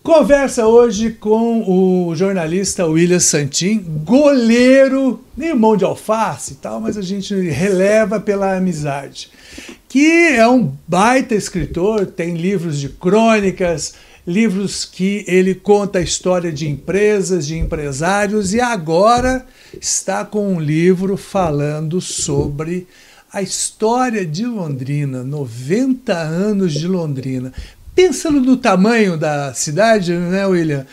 Conversa hoje com o jornalista William Santin, goleiro, nem mão de alface e tal, mas a gente releva pela amizade. Que é um baita escritor, tem livros de crônicas, livros que ele conta a história de empresas, de empresários, e agora está com um livro falando sobre a história de Londrina, 90 anos de Londrina. Pensando no tamanho da cidade, né, William?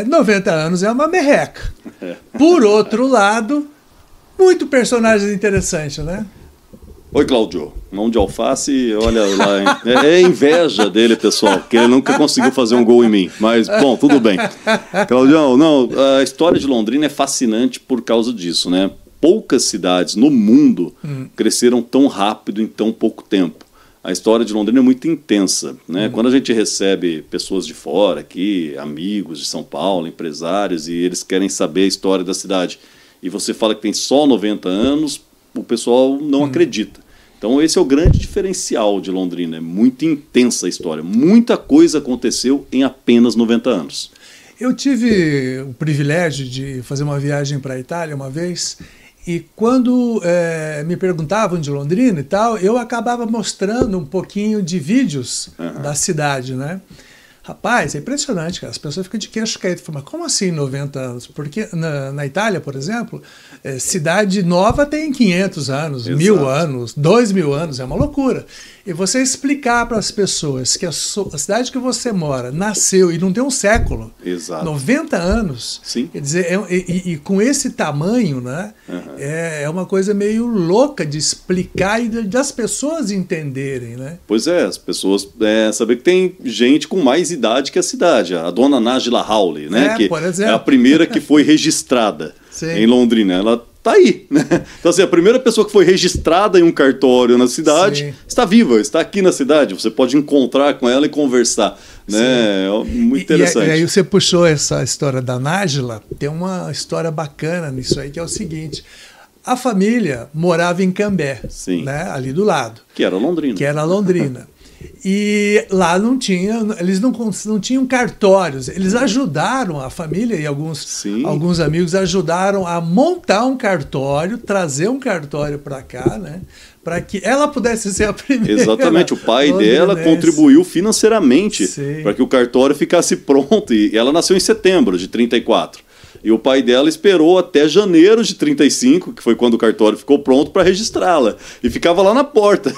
90 anos é uma merreca. Por outro lado, muito personagem interessante, né? Oi, Cláudio. Mão de alface, olha lá, hein? É inveja dele, pessoal, que ele nunca conseguiu fazer um gol em mim. Mas, bom, tudo bem. Claudião, não, a história de Londrina é fascinante por causa disso, né? Poucas cidades no mundo cresceram tão rápido em tão pouco tempo. A história de Londrina é muito intensa, né? Quando a gente recebe pessoas de fora aqui, amigos de São Paulo, empresários, e eles querem saber a história da cidade, e você fala que tem só 90 anos, o pessoal não acredita. Então esse é o grande diferencial de Londrina, é muito intensa a história, muita coisa aconteceu em apenas 90 anos. Eu tive o privilégio de fazer uma viagem para a Itália uma vez, e quando me perguntavam de Londrina e tal, eu acabava mostrando um pouquinho de vídeos da cidade, né? Rapaz, é impressionante, cara. As pessoas ficam de queixo caído. Mas como assim 90 anos? Porque na Itália, por exemplo, cidade nova tem 500 anos, Exato. 1000 anos, 2000 anos, é uma loucura. E você explicar para as pessoas que a cidade que você mora nasceu e não tem um século, Exato. 90 anos, Sim. Quer dizer, e com esse tamanho, né, é uma coisa meio louca de explicar e das pessoas entenderem, né? Pois é, as pessoas saber que tem gente com mais idade que a cidade. A dona Nájila Hawley, né, que é a primeira que foi registrada em Londrina. Ela está aí, né? Então, assim, a primeira pessoa que foi registrada em um cartório na cidade está viva, está aqui na cidade. Você pode encontrar com ela e conversar, né? É muito interessante. E aí você puxou essa história da Nájila, tem uma história bacana nisso aí, que é o seguinte: a família morava em Cambé, né, ali do lado. Que era Londrina. E lá não tinha, eles não tinham cartórios. Eles ajudaram, a família e alguns amigos ajudaram a montar um cartório, trazer um cartório para cá, né? Para que ela pudesse ser a primeira. Exatamente, o pai dela contribuiu financeiramente para que o cartório ficasse pronto. E ela nasceu em setembro de 34. E o pai dela esperou até janeiro de 35, que foi quando o cartório ficou pronto, para registrá-la. E ficava lá na porta.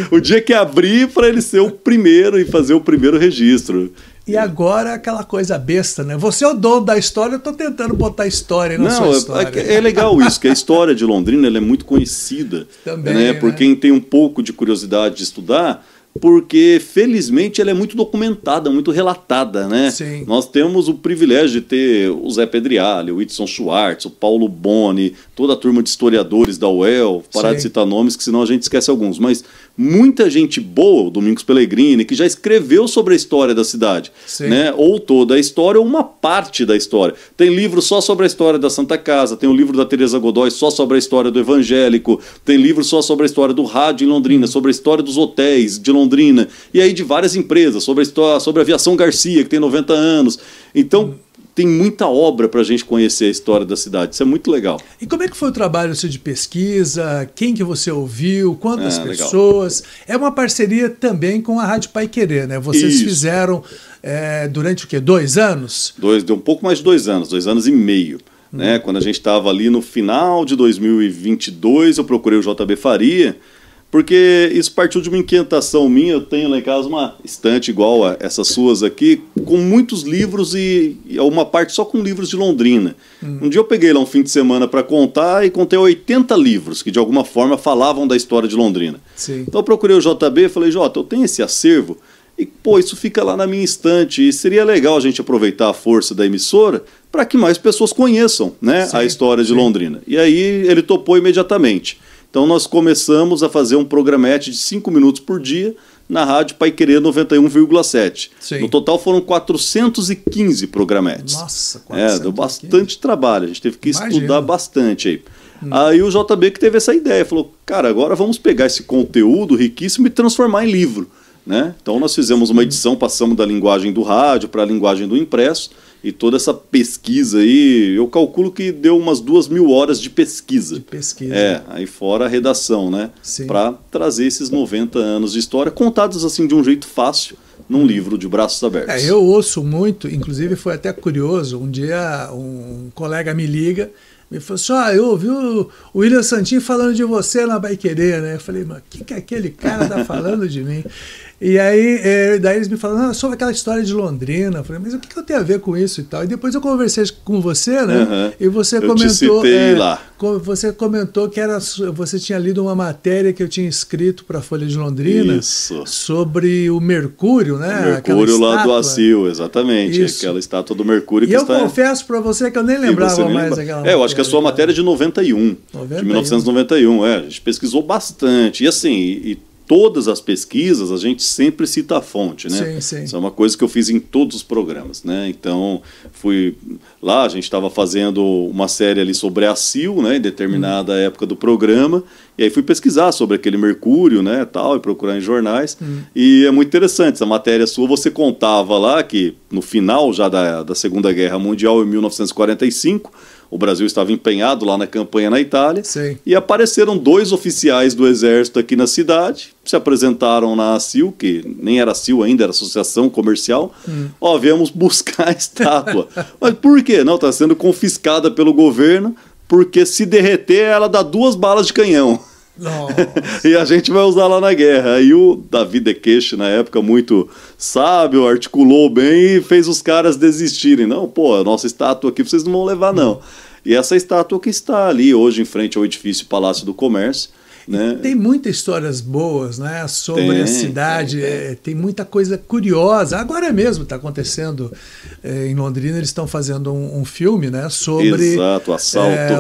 O dia que abrir, para ele ser o primeiro e fazer o primeiro registro. E agora aquela coisa besta, né? Você é o dono da história, eu estou tentando botar história na sua história. É legal isso, que a história de Londrina ela é muito conhecida. Também, né? Por quem tem um pouco de curiosidade de estudar, porque felizmente ela é muito documentada, muito relatada, né? Sim. Nós temos o privilégio de ter o Zé Pedriali, o Whitson Schwartz, o Paulo Boni, toda a turma de historiadores da UEL, parar de citar nomes, que senão a gente esquece alguns, mas muita gente boa, o Domingos Pellegrini, que já escreveu sobre a história da cidade, né? Ou toda a história ou uma parte da história. Tem livro só sobre a história da Santa Casa, tem o livro da Teresa Godoy só sobre a história do evangélico, tem livro só sobre a história do rádio em Londrina, sobre a história dos hotéis de Londrina, e aí de várias empresas, sobre a Aviação Garcia, que tem 90 anos. Então, tem muita obra para a gente conhecer a história da cidade. Isso é muito legal. E como é que foi o trabalho seu de pesquisa? Quem que você ouviu? Quantas pessoas? Legal. É uma parceria também com a Rádio Paiquerê, né? Vocês fizeram durante o quê? 2 anos? Deu um pouco mais de 2 anos, 2 anos e meio. Né? Quando a gente estava ali no final de 2022, eu procurei o JB Faria, porque isso partiu de uma inquietação minha. Eu tenho lá em casa uma estante igual a essas suas aqui, com muitos livros e uma parte só com livros de Londrina. Um dia eu peguei lá um fim de semana para contar e contei 80 livros que de alguma forma falavam da história de Londrina. Então eu procurei o JB e falei: Jota, eu tenho esse acervo e, pô, isso fica lá na minha estante e seria legal a gente aproveitar a força da emissora para que mais pessoas conheçam, né, a história de Londrina. E aí ele topou imediatamente. Então nós começamos a fazer um programete de 5 minutos por dia na Rádio Paiquerê 91,7. No total foram 415 programetes. Nossa, 415. Deu bastante trabalho, a gente teve que estudar bastante aí. Aí o JB que teve essa ideia, falou: cara, agora vamos pegar esse conteúdo riquíssimo e transformar em livro. né? Então nós fizemos uma edição, passamos da linguagem do rádio para a linguagem do impresso, e toda essa pesquisa aí, eu calculo que deu umas 2.000 horas de pesquisa. De pesquisa. Aí fora a redação, né? Sim. Para trazer esses 90 anos de história, contados assim de um jeito fácil, num livro de braços abertos. Eu ouço muito, inclusive foi até curioso, um dia um colega me liga, me falou assim, eu ouvi o William Santin falando de você na Baiquerê, né? Eu falei, mas o que aquele cara tá falando de mim? E aí, daí eles me falaram, sobre aquela história de Londrina. Eu falei, mas o que eu tenho a ver com isso e tal? E depois eu conversei com você, né? E você comentou... te citei lá. Você comentou que você tinha lido uma matéria que eu tinha escrito para a Folha de Londrina. Isso. Sobre o Mercúrio, né? O Mercúrio lá do Acil, exatamente. Isso. Aquela estátua do Mercúrio que eu confesso para você que eu nem lembrava mais aquela matéria. Eu acho que a sua matéria é de 91. De 1991, a gente pesquisou bastante. E assim, todas as pesquisas, a gente sempre cita a fonte, né? Sim, sim. Isso é uma coisa que eu fiz em todos os programas, né? Então, fui lá, a gente estava fazendo uma série ali sobre a Acil, né? Em determinada época do programa, e aí fui pesquisar sobre aquele Mercúrio, né? Tal, e procurar em jornais. E é muito interessante, essa matéria sua, você contava lá que no final já da Segunda Guerra Mundial, em 1945, o Brasil estava empenhado lá na campanha na Itália. Sim. E apareceram 2 oficiais do Exército aqui na cidade, se apresentaram na ACIL, que nem era ACIL ainda, era Associação Comercial. Viemos buscar a estátua. Mas por quê? Não, está sendo confiscada pelo governo, porque se derreter ela dá 2 balas de canhão. E a gente vai usar lá na guerra. Aí o Davi Dequeche, na época, muito sábio, articulou bem e fez os caras desistirem. Não, a nossa estátua aqui vocês não vão levar, não. E essa estátua que está ali hoje em frente ao edifício Palácio do Comércio, né? Tem muitas histórias boas, né, sobre a cidade, tem muita coisa curiosa. Agora mesmo está acontecendo em Londrina, eles estão fazendo um filme, né, sobre Exato,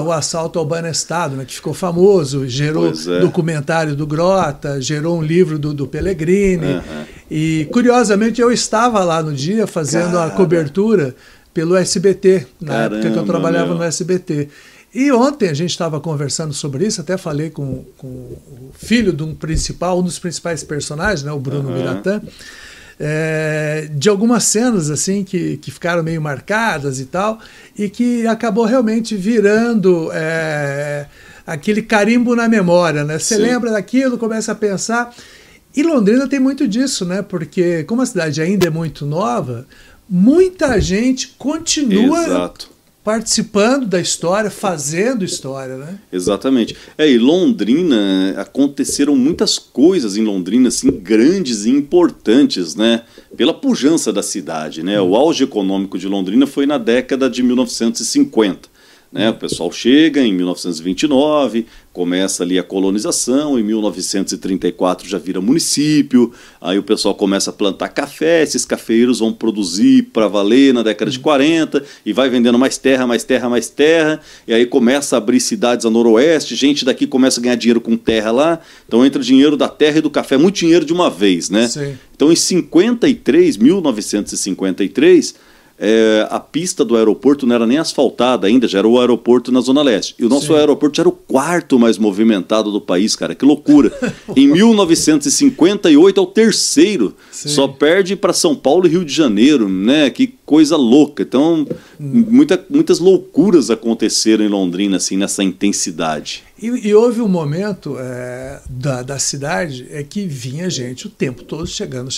o assalto ao Banestado, né, que ficou famoso, gerou documentário do Grota, gerou um livro do Pellegrini. E curiosamente eu estava lá no dia fazendo a cobertura pelo SBT, na época que eu trabalhava no SBT. E ontem a gente estava conversando sobre isso, até falei com o filho de um dos principais personagens, né, o Bruno Biratã, de algumas cenas assim que ficaram meio marcadas e tal, e que acabou realmente virando aquele carimbo na memória, né? Você lembra daquilo, começa a pensar. E Londrina tem muito disso, né? Porque como a cidade ainda é muito nova, muita gente continua participando da história, fazendo história, né? Exatamente. E Londrina, aconteceram muitas coisas em Londrina, assim, grandes e importantes, né? Pela pujança da cidade, né? O auge econômico de Londrina foi na década de 1950. Né? O pessoal chega em 1929, começa ali a colonização, em 1934 já vira município, aí o pessoal começa a plantar café, esses cafeeiros vão produzir para valer na década de 40 e vai vendendo mais terra, mais terra, mais terra, e aí começa a abrir cidades a noroeste, gente daqui começa a ganhar dinheiro com terra lá, então entra dinheiro da terra e do café, muito dinheiro de uma vez, né? Sim. Então em 1953, a pista do aeroporto não era nem asfaltada ainda, já era o aeroporto na Zona Leste. E o nosso aeroporto já era o 4º mais movimentado do país, cara, que loucura. Em 1958 é o 3º, só perde para São Paulo e Rio de Janeiro, né? Que coisa louca. Então, muitas loucuras aconteceram em Londrina, assim, nessa intensidade. E houve um momento da cidade que vinha gente o tempo todo chegando.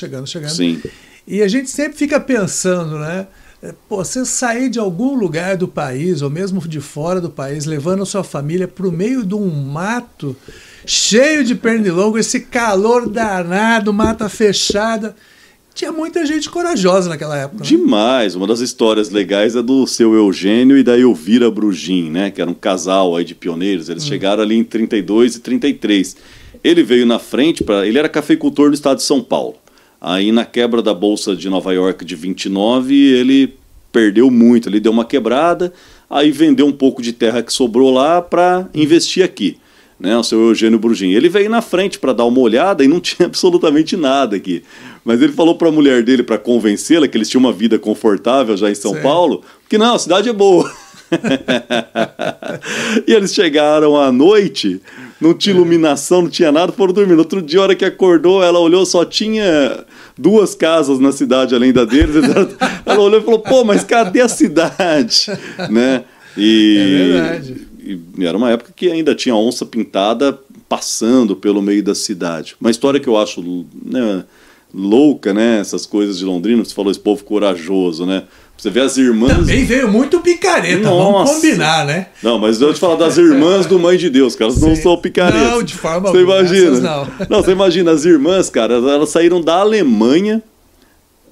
Sim. E a gente sempre fica pensando, né? Você sair de algum lugar do país, ou mesmo de fora do país, levando a sua família para o meio de um mato cheio de pernilongo, esse calor danado, mata fechada. Tinha muita gente corajosa naquela época. Né? Demais. Uma das histórias legais é do seu Eugênio e da Elvira Brugin, né? Que era um casal aí de pioneiros. Eles chegaram ali em 32 e 33. Ele veio na frente, ele era cafeicultor do estado de São Paulo. Aí na quebra da Bolsa de Nova York de 29, ele perdeu muito, ele deu uma quebrada, aí vendeu um pouco de terra que sobrou lá para investir aqui, né, o seu Eugênio Brugin. Ele veio na frente para dar uma olhada e não tinha absolutamente nada aqui. Mas ele falou para a mulher dele, para convencê-la, que eles tinham uma vida confortável já em São Paulo, que não, a cidade é boa. E eles chegaram à noite, não tinha iluminação, não tinha nada, foram dormir. No outro dia, a hora que acordou, ela olhou, só tinha 2 casas na cidade além da deles. Ela olhou e falou, pô, mas cadê a cidade? Né? É verdade. E era uma época que ainda tinha onça pintada passando pelo meio da cidade. Uma história que eu acho, né, louca, né? Essas coisas de Londrina, você falou esse povo corajoso, né? Você vê as irmãs... Também veio muito picareta, Nossa. Vamos combinar, né? Não, mas eu vou te falar das irmãs do Mãe de Deus, que elas não são picaretas. Não, de forma você alguma, imagina? não. Você imagina, as irmãs, cara, elas saíram da Alemanha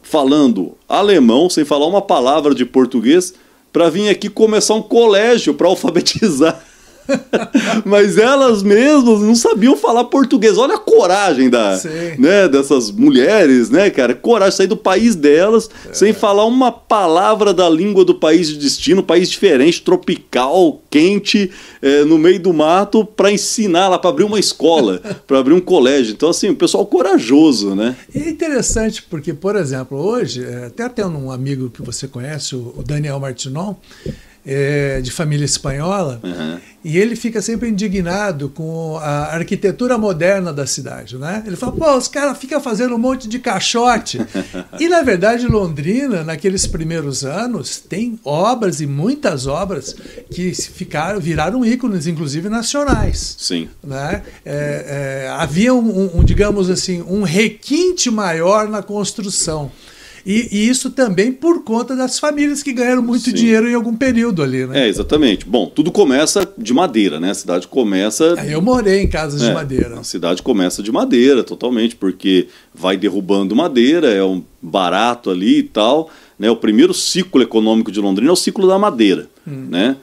falando alemão, sem falar uma palavra de português, para vir aqui começar um colégio para alfabetizar. Mas elas mesmas não sabiam falar português. Olha a coragem né, dessas mulheres, né, cara? Coragem de sair do país delas sem falar uma palavra da língua do país de destino, país diferente, tropical, quente, no meio do mato, para ensinar lá, para abrir uma escola, para abrir um colégio. Então, assim, o pessoal corajoso, né? E é interessante porque, por exemplo, hoje, até tem um amigo que você conhece, o Daniel Martinon, de família espanhola, e ele fica sempre indignado com a arquitetura moderna da cidade, né? Ele fala, pô, os caras ficam fazendo um monte de caixote. E, na verdade, Londrina, naqueles primeiros anos, tem obras, e muitas obras, que viraram ícones, inclusive nacionais. Sim. Né? Havia, digamos assim, um requinte maior na construção. E isso também por conta das famílias que ganharam muito dinheiro em algum período ali, né? Exatamente. Bom, tudo começa de madeira, né? A cidade começa... Eu morei em casas de madeira. A cidade começa de madeira, totalmente, porque vai derrubando madeira, é um barato ali e tal, né? O primeiro ciclo econômico de Londrina é o ciclo da madeira, né?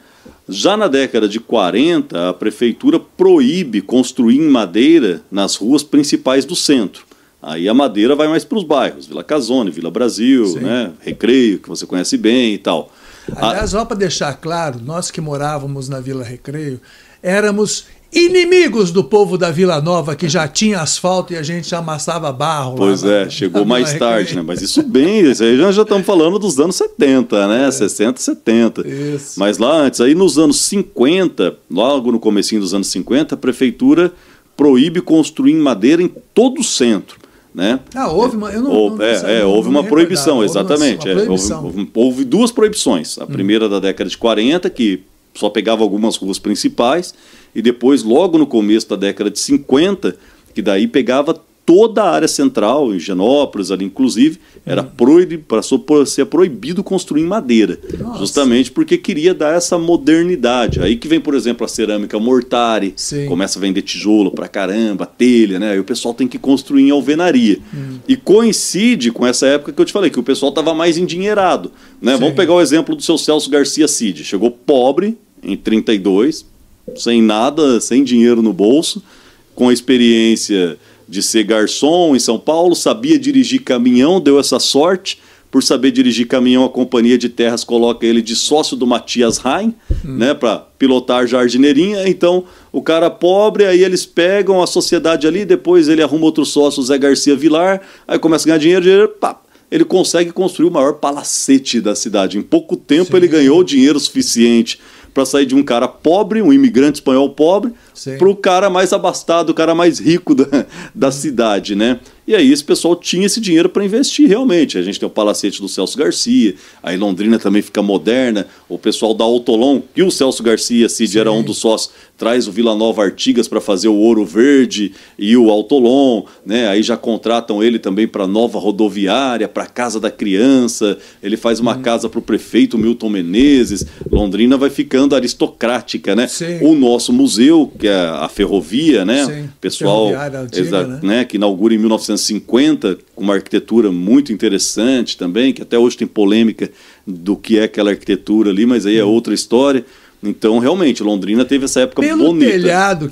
Já na década de 40, a prefeitura proíbe construir em madeira nas ruas principais do centro. Aí a madeira vai mais para os bairros, Vila Casone, Vila Brasil, né? Recreio, que você conhece bem e tal. Aliás, só para deixar claro, nós que morávamos na Vila Recreio, éramos inimigos do povo da Vila Nova, que já tinha asfalto e a gente amassava barro. Pois chegou mais tarde, né? Mas isso aí já estamos falando dos anos 70, né? 60, 70. Isso. Mas lá antes, aí nos anos 50, logo no comecinho dos anos 50, a prefeitura proíbe construir em madeira em todo o centro. Né? Houve uma, houve uma proibição, exatamente. Houve 2 proibições. A primeira da década de 40, que só pegava algumas ruas principais, e depois, logo no começo da década de 50, que daí pegava toda a área central, em Higienópolis, ali inclusive, passou por ser proibido construir em madeira. Nossa. Justamente porque queria dar essa modernidade. Aí que vem, por exemplo, a cerâmica Mortari, começa a vender tijolo pra caramba, telha, né? Aí o pessoal tem que construir em alvenaria. E coincide com essa época que eu te falei, que o pessoal estava mais endinheirado, né? Vamos pegar o exemplo do seu Celso Garcia Cid. Chegou pobre em 32, sem nada, sem dinheiro no bolso, com a experiência de ser garçom em São Paulo, sabia dirigir caminhão, deu essa sorte. Por saber dirigir caminhão, a Companhia de Terras coloca ele de sócio do Matias Rain, né, para pilotar jardineirinha. Então, o cara pobre, aí eles pegam a sociedade ali, depois ele arruma outro sócio, o Zé Garcia Vilar, aí começa a ganhar dinheiro, pá, ele consegue construir o maior palacete da cidade. Em pouco tempo ele ganhou dinheiro suficiente para sair de um cara pobre, um imigrante espanhol pobre, para o cara mais abastado, o cara mais rico da cidade, né? E aí esse pessoal tinha esse dinheiro para investir realmente. A gente tem o palacete do Celso Garcia, aí Londrina também fica moderna, o pessoal da Autolon, que o Celso Garcia Cid era um dos sócios, traz o Vila Nova Artigas para fazer o Ouro Verde e o Autolon, né? Aí já contratam ele também para nova rodoviária, para Casa da Criança, ele faz uma casa para o prefeito Milton Menezes. Londrina vai ficando aristocrática, né? O nosso museu, que é a ferrovia, né? Pessoal antiga, né? Que inaugura em 1950, com uma arquitetura muito interessante também, que até hoje tem polêmica do que é aquela arquitetura ali, mas aí é outra história. Então, realmente, Londrina teve essa época bonita. Pelo telhado,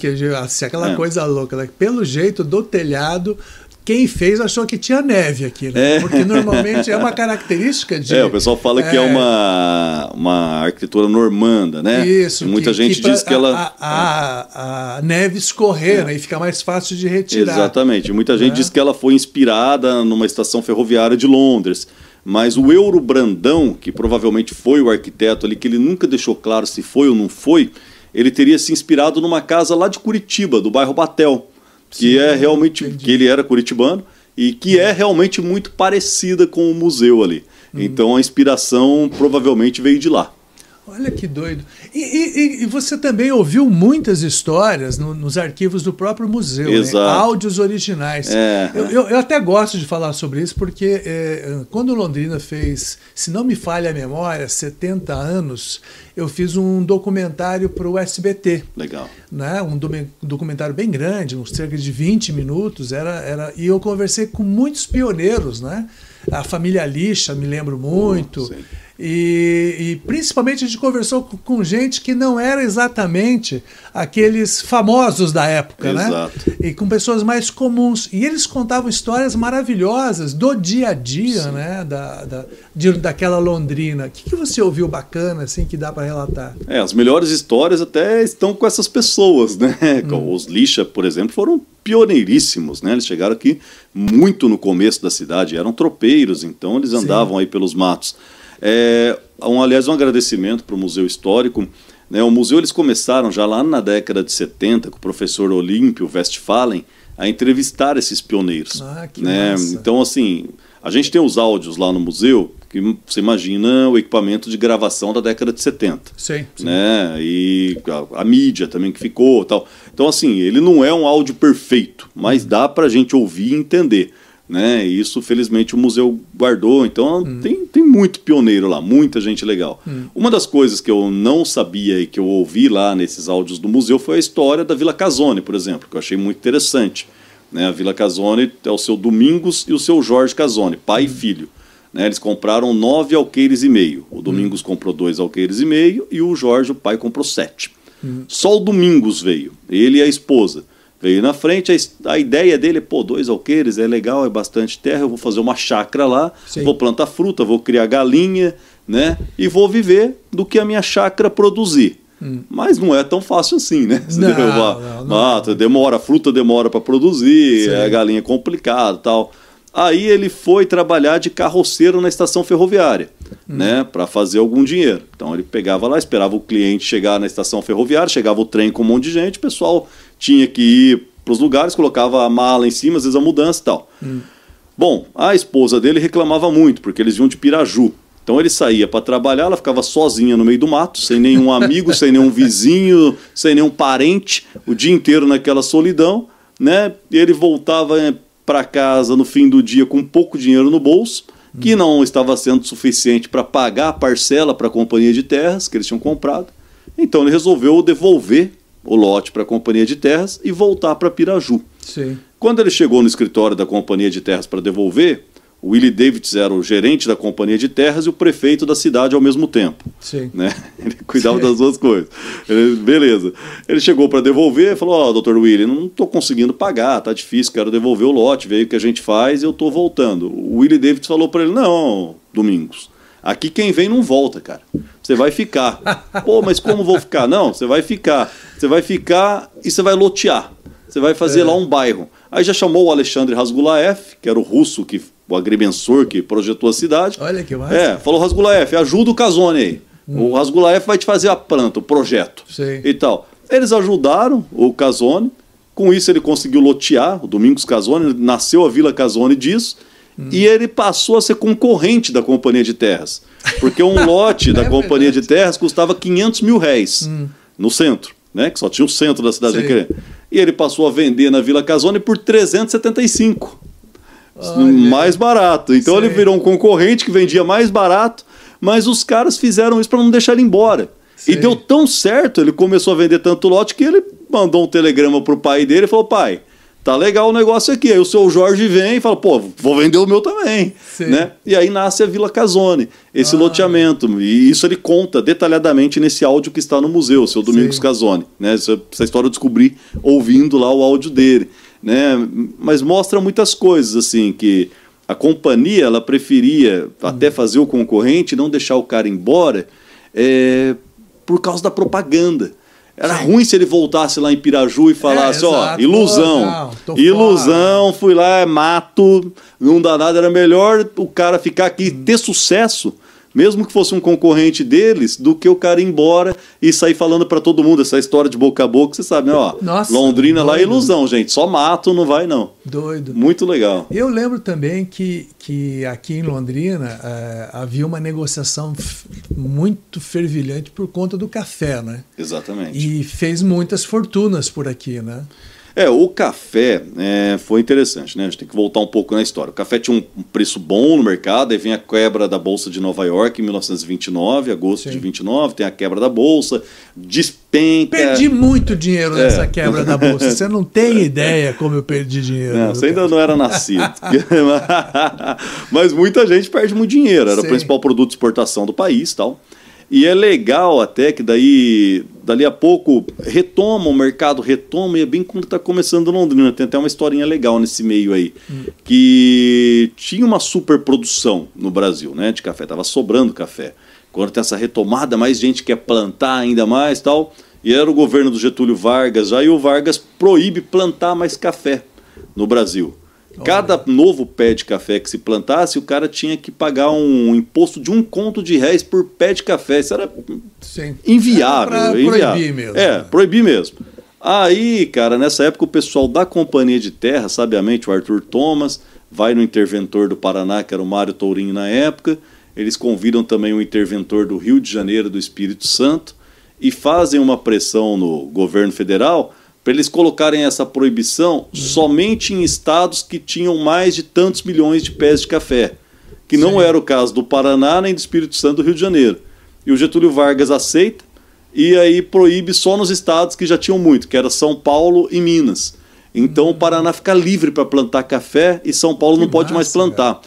aquela coisa louca, né? Pelo jeito do telhado, quem fez achou que tinha neve aqui, né? Porque normalmente é uma característica de... o pessoal fala que é uma arquitetura normanda, né? Isso. E muita gente diz que ela... A neve escorrer, né? E fica mais fácil de retirar. Exatamente. Muita gente diz que ela foi inspirada numa estação ferroviária de Londres. Mas o Euro Brandão, que provavelmente foi o arquiteto ali, que ele nunca deixou claro se foi ou não foi, ele teria se inspirado numa casa lá de Curitiba, do bairro Batel, que Sim, é realmente, entendi. que ele era curitibano, e que é realmente muito parecida com o museu ali. Então a inspiração provavelmente veio de lá. Olha que doido. E você também ouviu muitas histórias nos arquivos do próprio museu, Exato. né? Áudios originais. Eu até gosto de falar sobre isso, porque quando Londrina fez, se não me falha a memória, 70 anos, eu fiz um documentário para o SBT. Legal. Né? Um documentário bem grande, uns cerca de 20 minutos, e eu conversei com muitos pioneiros, né? A família Lixa, me lembro muito. Sim. E principalmente a gente conversou com gente que não era exatamente aqueles famosos da época, Exato. né? E com pessoas mais comuns. E eles contavam histórias maravilhosas do dia a dia, sim, né? Daquela Londrina. O que você ouviu bacana, assim, que dá para relatar? As melhores histórias até estão com essas pessoas, né? Os Lixa, por exemplo, foram pioneiríssimos, né? Eles chegaram aqui muito no começo da cidade, eram tropeiros, então eles andavam, sim, aí pelos matos. Aliás, um agradecimento para o Museu Histórico, né? O museu, eles começaram já lá na década de 70, com o professor Olímpio Westphalen, a entrevistar esses pioneiros. Que né? massa. Então, assim, a gente tem os áudios lá no museu, que você imagina o equipamento de gravação da década de 70. Sim, sim. Né? E a mídia também que ficou tal. Então, assim, ele não é um áudio perfeito, mas dá para a gente ouvir e entender. Né? E isso, felizmente, o museu guardou. Então, tem muito pioneiro lá, muita gente legal. Uma das coisas que eu não sabia e que eu ouvi lá nesses áudios do museu foi a história da Vila Casone, por exemplo, que eu achei muito interessante. Né? A Vila Casone é o seu Domingos e o seu Jorge Casone, pai e filho. Né? Eles compraram 9 alqueires e meio. O Domingos comprou 2 alqueires e meio e o Jorge, o pai, comprou 7. Só o Domingos veio, ele e a esposa. Veio na frente, a ideia dele é, 2 alqueires, é legal, é bastante terra, eu vou fazer uma chácara lá, sim, vou plantar fruta, vou criar galinha, né? E vou viver do que a minha chácara produzir. Mas não é tão fácil assim, né? Não. Demora, a fruta demora para produzir, sim, a galinha é complicado e tal. Aí ele foi trabalhar de carroceiro na estação ferroviária, né, para fazer algum dinheiro. Então ele pegava lá, esperava o cliente chegar na estação ferroviária, chegava o trem com um monte de gente, o pessoal tinha que ir para os lugares, colocava a mala em cima, às vezes a mudança e tal. Bom, a esposa dele reclamava muito, porque eles vinham de Piraju. Então ele saía para trabalhar, ela ficava sozinha no meio do mato, sem nenhum amigo, sem nenhum vizinho, sem nenhum parente, o dia inteiro naquela solidão, né? E ele voltava para casa no fim do dia com pouco dinheiro no bolso, que não estava sendo suficiente para pagar a parcela para a companhia de terras que eles tinham comprado. Então ele resolveu devolver o lote para a companhia de terras e voltar para Piraju. Sim. Quando ele chegou no escritório da companhia de terras para devolver, o Willie Davids era o gerente da companhia de terras e o prefeito da cidade ao mesmo tempo. Sim. Né? Ele cuidava, sim, das duas coisas. Beleza. Ele chegou para devolver e falou, doutor Willie, não estou conseguindo pagar, tá difícil, quero devolver o lote, veio o que a gente faz e eu estou voltando. O Willie Davids falou para ele, não, Domingos, aqui quem vem não volta, cara. Você vai ficar. Mas como vou ficar? Não, você vai ficar. Você vai ficar e você vai lotear. Você vai fazer lá um bairro. Aí já chamou o Alexandre Razgulaev, que era o russo, o agrimensor que projetou a cidade. Olha que massa. Falou, Razgulaev, ajuda o Casone aí. O Razgulaev vai te fazer a planta, o projeto. Sim. E tal. Eles ajudaram o Casone. Com isso ele conseguiu lotear, o Domingos Casone, nasceu a Vila Casone disso. E ele passou a ser concorrente da Companhia de Terras. Porque um lote da Companhia de Terras custava R$500 mil no centro, né? Que só tinha o centro da cidade. E ele passou a vender na Vila Casone por 375. Olha. Mais barato. Então ele virou um concorrente que vendia mais barato, mas os caras fizeram isso para não deixar ele embora. E deu tão certo, ele começou a vender tanto lote que ele mandou um telegrama pro pai dele e falou, pai, tá legal o negócio aqui. Aí o seu Jorge vem e fala, vou vender o meu também. Né? E aí nasce a Vila Casone, esse loteamento. E isso ele conta detalhadamente nesse áudio que está no museu, o seu Domingos Casone. Né? Essa história eu descobri ouvindo lá o áudio dele. Né? Mas mostra muitas coisas, assim, que a companhia ela preferia até fazer o concorrente, não deixar o cara embora, por causa da propaganda. Era ruim se ele voltasse lá em Piraju e falasse, ilusão, ilusão, fui lá, mato, não dá nada, era melhor o cara ficar aqui, ter sucesso, mesmo que fosse um concorrente deles, do que o cara ir embora e sair falando para todo mundo essa história de boca a boca, você sabe, né? Ó, nossa, Londrina doido. Lá é ilusão, gente, só mato, não vai não. Doido. Muito legal. Eu lembro também que aqui em Londrina havia uma negociação muito fervilhante por conta do café, né? Exatamente. E fez muitas fortunas por aqui, né? O café foi interessante, né? A gente tem que voltar um pouco na história. O café tinha um preço bom no mercado, aí vem a quebra da Bolsa de Nova York em 1929, agosto de 29, tem a quebra da Bolsa, despenca... Perdi muito dinheiro nessa quebra da Bolsa. Você não tem ideia como eu perdi dinheiro. Não, você ainda não era nascido. Mas muita gente perde muito dinheiro. Era o principal produto de exportação do país e tal. E é legal até que dali a pouco o mercado retoma, e é bem quando está começando Londrina. Tem até uma historinha legal nesse meio aí, que tinha uma superprodução no Brasil, né, de café, estava sobrando café. Quando tem essa retomada, mais gente quer plantar ainda mais e tal, e era o governo do Getúlio Vargas já, e o Vargas proíbe plantar mais café no Brasil. Cada novo pé de café que se plantasse, o cara tinha que pagar um imposto de R$1 por pé de café. Isso era inviável. Era proibir mesmo. Proibir mesmo. Aí, cara, nessa época o pessoal da Companhia de Terra, sabiamente o Arthur Thomas, vai no interventor do Paraná, que era o Mário Tourinho na época. Eles convidam também o interventor do Rio de Janeiro, do Espírito Santo, e fazem uma pressão no governo federal para eles colocarem essa proibição somente em estados que tinham mais de tantos milhões de pés de café, que não era o caso do Paraná nem do Espírito Santo, do Rio de Janeiro. E o Getúlio Vargas aceita e aí proíbe só nos estados que já tinham muito, que era São Paulo e Minas. Então o Paraná fica livre para plantar café e São Paulo não pode mais plantar.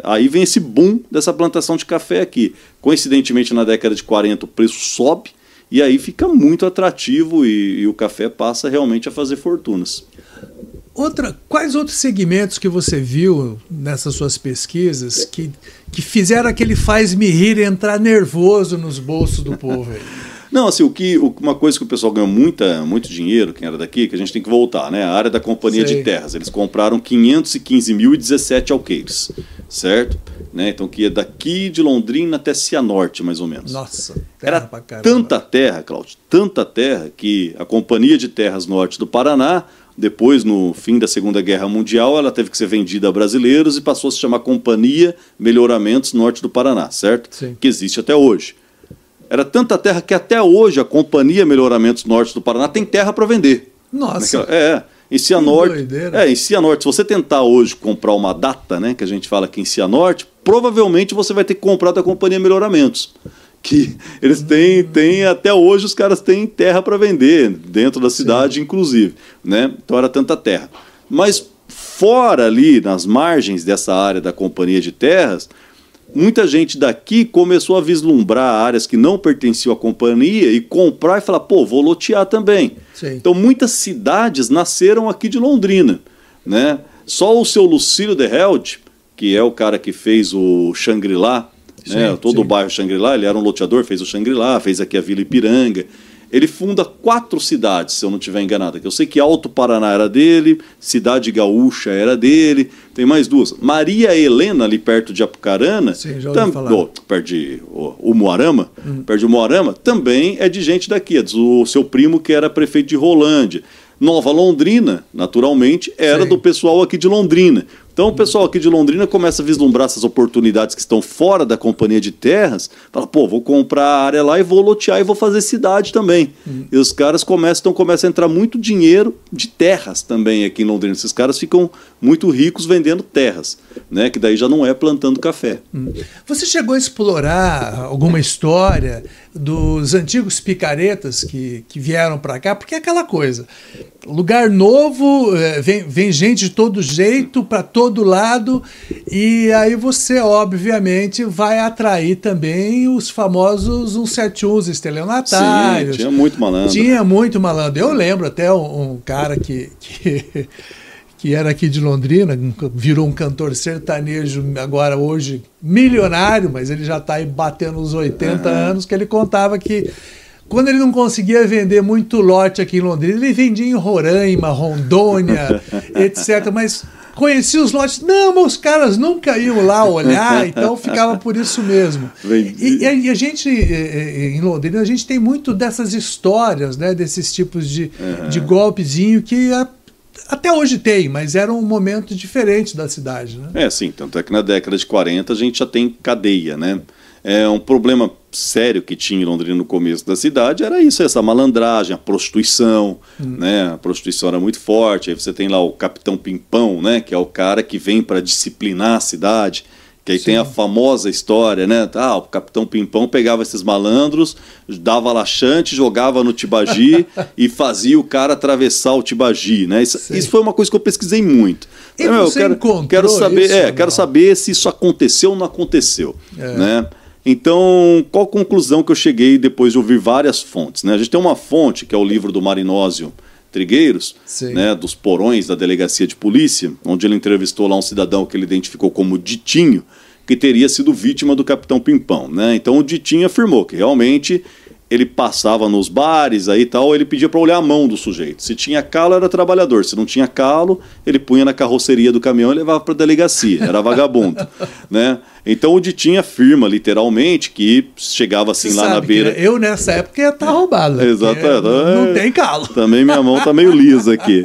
Aí vem esse boom dessa plantação de café aqui. Coincidentemente, na década de 40 o preço sobe, e aí fica muito atrativo e o café passa realmente a fazer fortunas. Quais outros segmentos que você viu nessas suas pesquisas que fizeram aquele faz-me rir entrar nervoso nos bolsos do povo aí? Não, assim, uma coisa que o pessoal ganhou muito dinheiro, quem era daqui, que a gente tem que voltar, né? A área da Companhia de Terras. Eles compraram 515.017 alqueires, certo? Né? Então, que ia daqui de Londrina até Cianorte, mais ou menos. Nossa, era tanta terra, Cláudio, tanta terra, que a Companhia de Terras Norte do Paraná, depois, no fim da Segunda Guerra Mundial, ela teve que ser vendida a brasileiros e passou a se chamar Companhia Melhoramentos Norte do Paraná, certo? Sim. Que existe até hoje. Era tanta terra que até hoje a Companhia Melhoramentos Norte do Paraná tem terra para vender. Nossa! Em Cianorte, em Cianorte, se você tentar hoje comprar uma data, né, que a gente fala aqui em Cianorte, provavelmente você vai ter que comprar da Companhia Melhoramentos. Que eles têm até hoje os caras têm terra para vender, dentro da cidade, inclusive. Né? Então era tanta terra. Mas fora ali, nas margens dessa área da Companhia de Terras, muita gente daqui começou a vislumbrar áreas que não pertenciam à companhia e comprar e falar, pô, vou lotear também. Sim. Então muitas cidades nasceram aqui de Londrina, né? Só o seu Lucílio de Held, que é o cara que fez o Xangri-Lá, né? Todo o bairro Xangri-Lá, ele era um loteador, fez o Xangri-Lá, fez aqui a Vila Ipiranga. Ele funda 4 cidades, se eu não estiver enganado. Eu sei que Alto Paraná era dele, Cidade Gaúcha era dele, tem mais 2. Maria Helena, ali perto de Apucarana, perto de Umuarama, perto de Umuarama, também é de gente daqui, é do seu primo que era prefeito de Rolândia. Nova Londrina, naturalmente, era do pessoal aqui de Londrina. Então o pessoal aqui de Londrina começa a vislumbrar essas oportunidades que estão fora da Companhia de Terras, fala, pô, vou comprar a área lá e vou lotear e vou fazer cidade também. E os caras começam a entrar muito dinheiro de terras também aqui em Londrina. Esses caras ficam muito ricos vendendo terras, né? Que daí já não é plantando café. Você chegou a explorar alguma história dos antigos picaretas que vieram para cá? Porque é aquela coisa, lugar novo, vem gente de todo jeito, para todo lado, e aí você, obviamente, vai atrair também os famosos 171 estelionatários. Sim, tinha muito malandro. Tinha muito malandro. Eu lembro até um cara que era aqui de Londrina, virou um cantor sertanejo, agora hoje milionário, mas ele já está aí batendo os 80 anos, que ele contava que quando ele não conseguia vender muito lote aqui em Londrina, ele vendia em Roraima, Rondônia, etc. Mas conhecia os lotes. Não, mas os caras nunca iam lá olhar, então ficava por isso mesmo. E a gente, em Londrina, a gente tem muito dessas histórias, né, desses tipos de golpezinho que até hoje tem, mas era um momento diferente da cidade, né? Sim, tanto é que na década de 40 a gente já tem cadeia, né? Um problema sério que tinha em Londrina no começo da cidade era isso, essa malandragem, a prostituição, né? A prostituição era muito forte. Aí você tem lá o Capitão Pimpão, né? Que é o cara que vem para disciplinar a cidade. Que aí tem a famosa história, né? O Capitão Pimpão pegava esses malandros, dava laxante, jogava no Tibagi e fazia o cara atravessar o Tibagi, né? Isso foi uma coisa que eu pesquisei muito. Eu quero saber, isso, quero saber se isso aconteceu ou não aconteceu, né? Então, qual a conclusão que eu cheguei depois de ouvir várias fontes, né? A gente tem uma fonte, que é o livro do Marinósio Trigueiros, né, dos porões da delegacia de polícia, onde ele entrevistou lá um cidadão que ele identificou como Ditinho, que teria sido vítima do Capitão Pimpão, né? Então o Ditinho afirmou que realmente ele passava nos bares aí e tal, ele pedia para olhar a mão do sujeito. Se tinha calo, era trabalhador. Se não tinha calo, ele punha na carroceria do caminhão e levava para a delegacia. Era vagabundo, né? Então o Ditinho afirma, literalmente, que chegava assim lá na beira... Eu, nessa época, ia estar roubado. Né? Exatamente. Não tem calo. Também minha mão tá meio lisa aqui.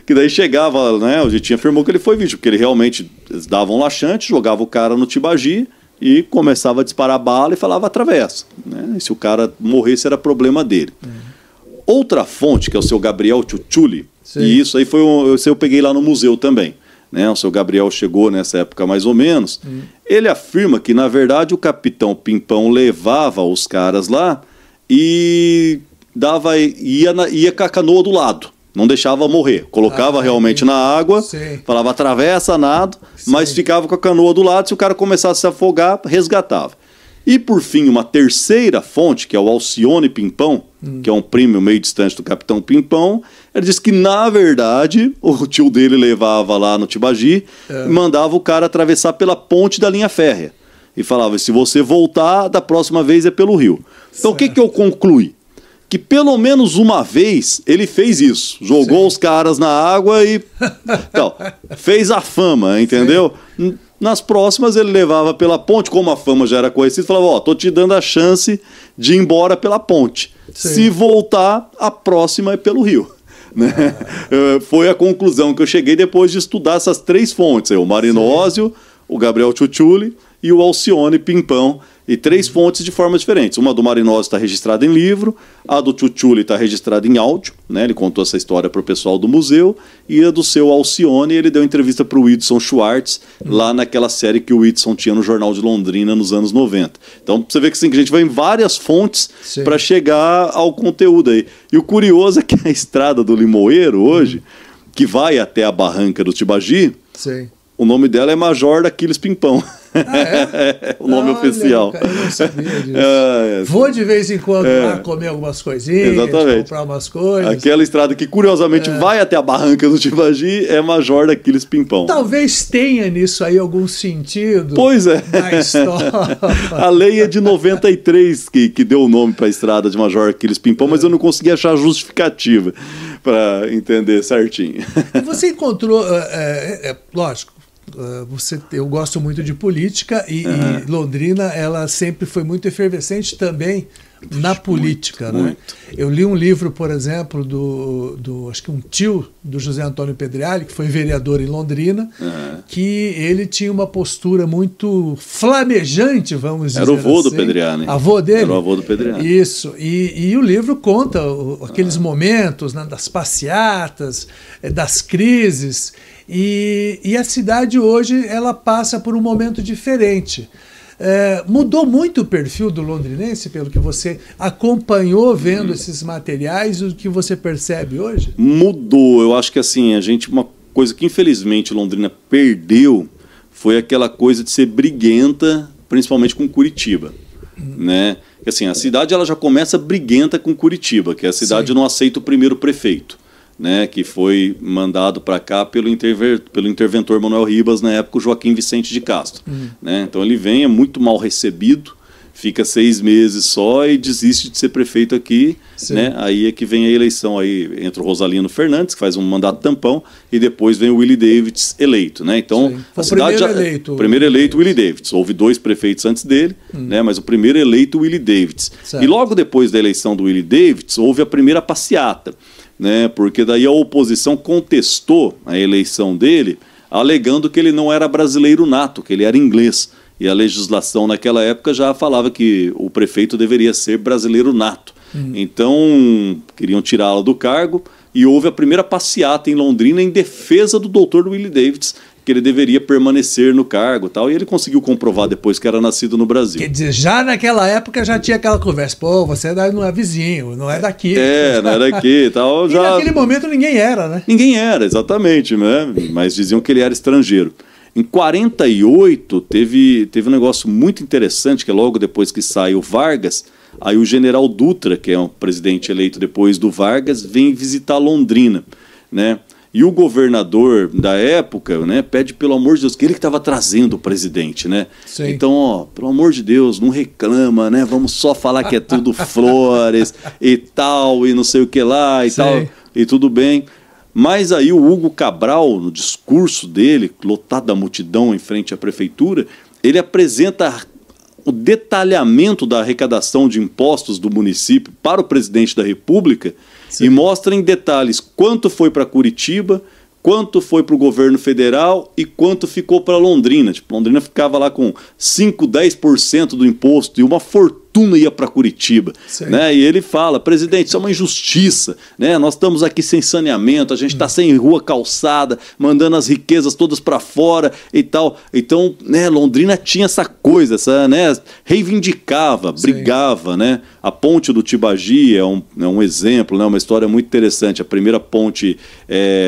Que daí chegava, né? O Ditinho afirmou que ele foi vítima, porque ele realmente dava um laxante, jogava o cara no Tibagi e começava a disparar bala e falava atravessa, né? E se o cara morresse era problema dele. Outra fonte, que é o seu Gabriel Ciuciulli, e isso aí eu peguei lá no museu também, né? O seu Gabriel chegou nessa época mais ou menos. Ele afirma que na verdade o Capitão Pimpão levava os caras lá e ia com a canoa do lado. Não deixava morrer, colocava realmente na água, falava atravessa, nado, mas ficava com a canoa do lado, se o cara começasse a se afogar, resgatava. E por fim, uma terceira fonte, que é o Alcione Pimpão, que é um primo meio distante do Capitão Pimpão, ele disse que na verdade o tio dele levava lá no Tibagi e mandava o cara atravessar pela ponte da linha férrea. E falava, se você voltar, da próxima vez é pelo rio. Então o que eu concluí? Que pelo menos uma vez ele fez isso. Jogou os caras na água e então, fez a fama, entendeu? Nas próximas ele levava pela ponte, como a fama já era conhecida, falava, tô te dando a chance de ir embora pela ponte. Se voltar, a próxima é pelo rio. Né? Foi a conclusão que eu cheguei depois de estudar essas três fontes, o Marinósio, o Gabriel Ciuciulli e o Alcione Pimpão. E três fontes de formas diferentes. Uma do Marinósio está registrada em livro, a do Ciuciulli está registrada em áudio, né? Ele contou essa história para o pessoal do museu, e a do seu Alcione, ele deu entrevista para o Whitson Schwartz, lá naquela série que o Whitson tinha no Jornal de Londrina nos anos 90. Então você vê que, assim, que a gente vai em várias fontes para chegar ao conteúdo aí. E o curioso é que a estrada do Limoeiro hoje, que vai até a barranca do Tibagi, o nome dela é Major Aquiles Pimpão. O nome oficial. Eu não sabia disso. Vou de vez em quando lá comer algumas coisinhas, comprar umas coisas. Aquela estrada que curiosamente vai até a barranca do Tibagi é Major Aquiles Pimpão. Talvez tenha nisso aí algum sentido. Pois é. Na história. A lei é de 93 que deu o nome para a estrada de Major Aquiles Pimpão, mas eu não consegui achar justificativa para entender certinho. E você encontrou, lógico, eu gosto muito de política e Londrina ela sempre foi muito efervescente também na política. Muito, né? Eu li um livro, por exemplo, acho que um tio do José Antônio Pedregali, que foi vereador em Londrina, que ele tinha uma postura muito flamejante, vamos dizer assim. Era o avô do Pedregali. Avô dele? Era o avô do Pedregali. Isso. E o livro conta aqueles momentos, né, das passeatas, das crises. E a cidade hoje ela passa por um momento diferente. Mudou muito o perfil do londrinense, pelo que você acompanhou vendo esses materiais, o que você percebe hoje? Mudou. Eu acho que assim, uma coisa que infelizmente Londrina perdeu foi aquela coisa de ser briguenta, principalmente com Curitiba, né? Assim, a cidade ela já começa briguenta com Curitiba, que a cidade não aceita o primeiro prefeito, né, que foi mandado para cá pelo interventor Manuel Ribas, na época o Joaquim Vicente de Castro. Né? Então ele vem, é muito mal recebido, fica 6 meses só e desiste de ser prefeito aqui, né? Aí é que vem a eleição, aí entra o Rosalino Fernandes, que faz um mandato tampão, e depois vem o Willie Davids eleito, né? Então, a cidade primeiro eleito Willie Davids. Houve 2 prefeitos antes dele, né? Mas o primeiro eleito Willie Davids. Certo. E logo depois da eleição do Willie Davids, houve a primeira passeata, né? Porque daí a oposição contestou a eleição dele, alegando que ele não era brasileiro nato, que ele era inglês. E a legislação naquela época já falava que o prefeito deveria ser brasileiro nato. Então, queriam tirá-lo do cargo e houve a primeira passeata em Londrina em defesa do Dr. Willie Davids, que ele deveria permanecer no cargo e tal. E ele conseguiu comprovar depois que era nascido no Brasil. Quer dizer, já naquela época já tinha aquela conversa. Pô, você não é vizinho, não é daqui. Não é daqui e tal. E naquele momento ninguém era, né? Ninguém era, exatamente, né? Mas diziam que ele era estrangeiro. Em 48, teve um negócio muito interessante, que é logo depois que sai o Vargas, aí o general Dutra, que é um presidente eleito depois do Vargas, vem visitar Londrina, né? E o governador da época, né, pede pelo amor de Deus, que ele que estava trazendo o presidente, né? Sim. Então, ó, pelo amor de Deus, não reclama, né? Vamos só falar que é tudo flores e tal, e não sei o que lá e tal, e tudo bem. Mas aí o Hugo Cabral, no discurso dele, lotado da multidão em frente à prefeitura, ele apresenta o detalhamento da arrecadação de impostos do município para o presidente da República. Sim. E mostra em detalhes quanto foi para Curitiba, quanto foi para o governo federal e quanto ficou para Londrina. Tipo, Londrina ficava lá com 5, 10% do imposto e uma fortuna ia para Curitiba, né? E ele fala, presidente, isso é uma injustiça, né? Nós estamos aqui sem saneamento, a gente está sem rua, calçada, mandando as riquezas todas para fora e tal. Então, né, Londrina tinha essa coisa, né, reivindicava, brigava, né? A ponte do Tibagi é um exemplo, né? Uma história muito interessante. A primeira ponte